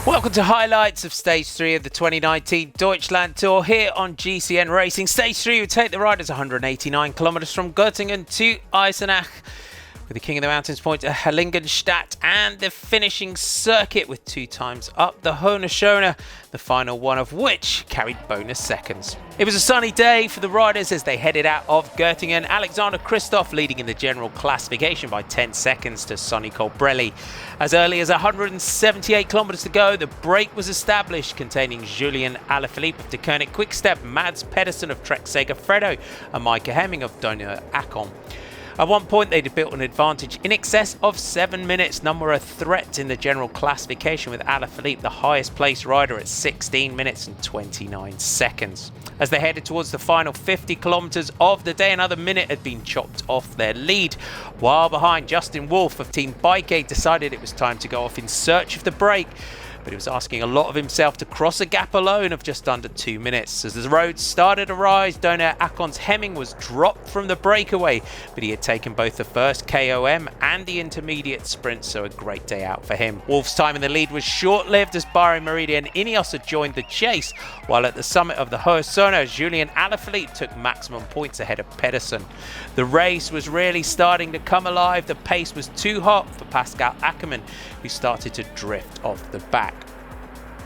Welcome to highlights of Stage 3 of the 2019 Deutschland Tour here on GCN Racing. Stage 3 will take the riders 189 kilometres from Göttingen to Eisenach, with the King of the Mountains point to Heiligenstadt and the finishing circuit with 2 times up the Hohenzollern, the final one of which carried bonus seconds. It was a sunny day for the riders as they headed out of Göttingen. Alexander Kristoff leading in the general classification by 10 seconds to Sonny Colbrelli. As early as 178 kilometres to go, the break was established, containing Julian Alaphilippe of deConinck Quick-Step, Mads Pedersen of Trek Segafredo and Micah Hemming of deine. At one point, they'd built an advantage in excess of 7 minutes. None were a threat in the general classification, with Alaphilippe the highest placed rider at 16 minutes and 29 seconds. As they headed towards the final 50 kilometres of the day, another minute had been chopped off their lead, while behind, Justin Wolff of Team Bike decided it was time to go off in search of the break. But he was asking a lot of himself to cross a gap alone of just under 2 minutes. As the road started to rise, deine Hemming was dropped from the breakaway, but he had taken both the first KOM and the intermediate sprint, so a great day out for him. Wolff's time in the lead was short-lived as Bahrain Merida and Ineos had joined the chase, while at the summit of the Hohenzollern, Julian Alaphilippe took maximum points ahead of Pedersen. The race was really starting to come alive. The pace was too hot for Pascal Ackermann, who started to drift off the back.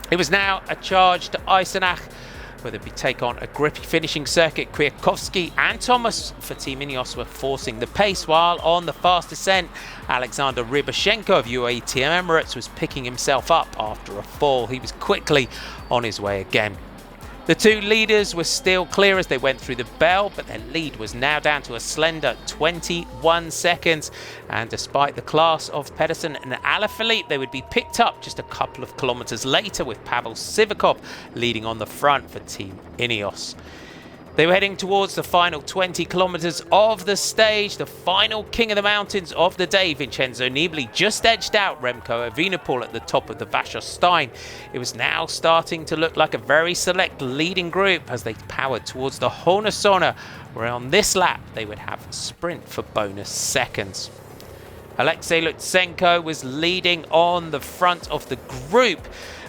It was now a charge to Eisenach, where they'd take on a grippy finishing circuit. Kwiatkowski and Thomas for Team Ineos were forcing the pace, while on the fast descent, Alexander Rybachenko of UAE Team Emirates was picking himself up after a fall. He was quickly on his way again. The two leaders were still clear as they went through the bell, but their lead was now down to a slender 21 seconds. And despite the class of Pedersen and Alaphilippe, they would be picked up just a couple of kilometres later, with Pavel Sivakov leading on the front for Team Ineos. They were heading towards the final 20 kilometres of the stage. The final King of the Mountains of the day, Vincenzo Nibali, just edged out Remco Evenepoel at the top of the Wasserstein. It was now starting to look like a very select leading group as they powered towards the Hohenzollern, where on this lap they would have a sprint for bonus seconds. Alexei Lutsenko was leading on the front of the group,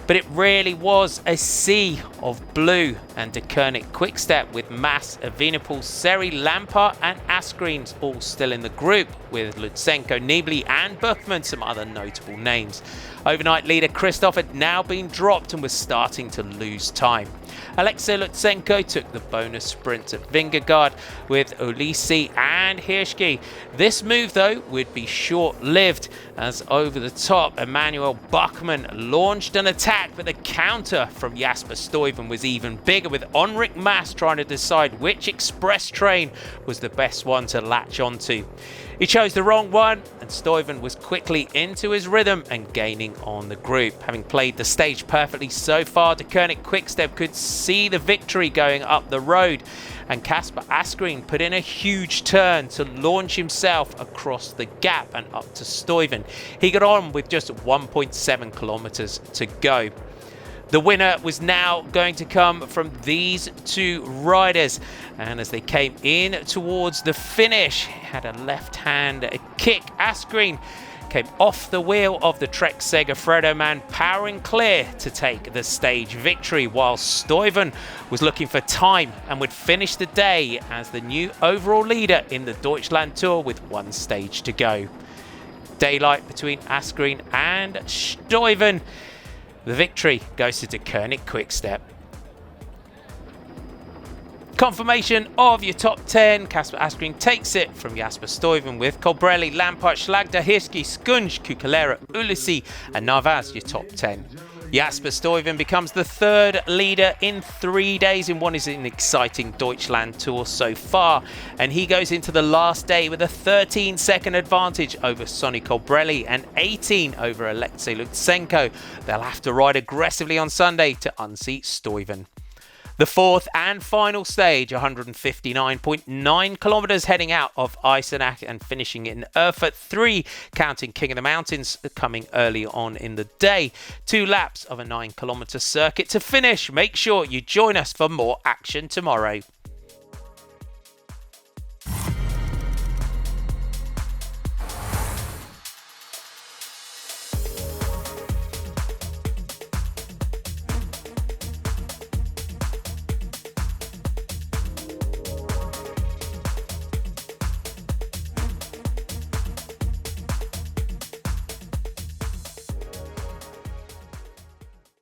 but it really was a sea of blue and deConinck Quick-Step, with Mas, Evenepoel, Seri, Lampard and Asgreen all still in the group, with Lutsenko, Nibali and Buchmann some other notable names. Overnight leader Kristoff had now been dropped and was starting to lose time. Alexei Lutsenko took the bonus sprint at Vingegaard with Ulissi and Hirschke. This move, though, would be short-lived, as over the top, Emmanuel Buchmann launched an attack, but the counter from Jasper Stuyven was even bigger, with Enric Mas trying to decide which express train was the best one to latch onto. He chose the wrong one, and Stuyven was quickly into his rhythm and gaining on the group. Having played the stage perfectly so far, deConinck Quick-Step could see the victory going up the road, and Kasper Asgreen put in a huge turn to launch himself across the gap and up to Stuyven. He got on with just 1.7 kilometres to go. The winner was now going to come from these two riders, and as they came in towards the finish, had a left-hand kick. Asgreen came off the wheel of the Trek Segafredo man, powering clear to take the stage victory, while Stuyven was looking for time and would finish the day as the new overall leader in the Deutschland Tour with 1 stage to go. Daylight between Asgreen and Stuyven. The victory goes to deConinck Quick-Step. Confirmation of your top 10. Kasper Asgreen takes it from Jasper Stuyven, with Colbrelli, Lampard, Schlagder, Hirschke, Skunj, Kukalera, Ulissi and Narvaez your top 10. Jasper Stuyven becomes the 3rd leader in 3 days in what is an exciting Deutschland Tour so far, and he goes into the last day with a 13-second advantage over Sonny Colbrelli and 18 over Alexei Lutsenko. They'll have to ride aggressively on Sunday to unseat Stuyven. The 4th and final stage, 159.9 kilometres heading out of Eisenach and finishing in Erfurt 3, counting King of the Mountains coming early on in the day. 2 laps of a 9-kilometre circuit to finish. Make sure you join us for more action tomorrow.